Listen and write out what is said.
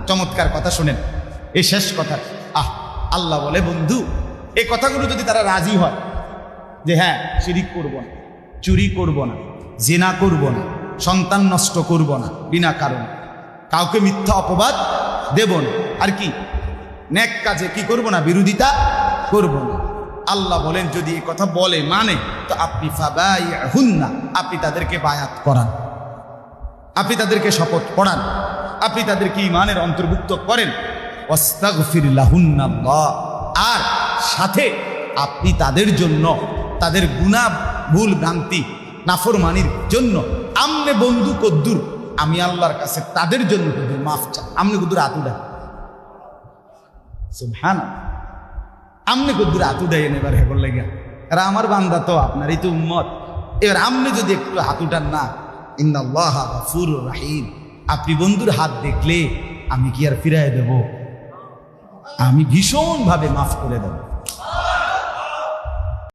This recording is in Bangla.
চমৎকার কথা শুনেন, এই শেষ কথা। আল্লাহ বলে বন্ধু এই কথাগুলো যদি তারা রাজি হয় যে হ্যাঁ শিরিক করব না, চুরি করব না, জিনা করব না, সন্তান নষ্ট করব না বিনা কারণে, কাউকে মিথ্যা অপবাদ দেব না, আর কি নেক কাজে কি করব না, বিরোধিতা করব না। আল্লাহ বলেন যদি এই কথা বলে মানে তো আপনি ফাবাইহুন্না, আপনি তাদেরকে বায়াত করান, আপনি তাদেরকে শপথ পড়ান, আপনি তাদেরকে ঈমানের অন্তর্ভুক্ত করেন। ওয়াস্তাগফির লাহুন্নাল্লাহ, আর সাথে আপনি তাদের জন্য তাদের গুনাহ ভুল ভ্রান্তি নাফরমানির জন্য আমনে বন্ধু কদ্দুর আমি আল্লাহর কাছে তাদের জন্য কদ্দুর মাফ চান, আমনে কদ্দুর আতুডা সুবহানাল্লাহ, আমনে কদ্দুর আতুডাই এবার হেবল লাগে এরা আমার বান্দা তো আপনারই তো উম্মত, এবার আমনে যদি একটু হাতুটান না, ইন্নাল্লাহা গফুরুর রহিম, আপনি বন্ধুর হাত দেখলে আমি কি আর ফিরায় দেব, আমি ভীষণভাবে মাফ করে দেব।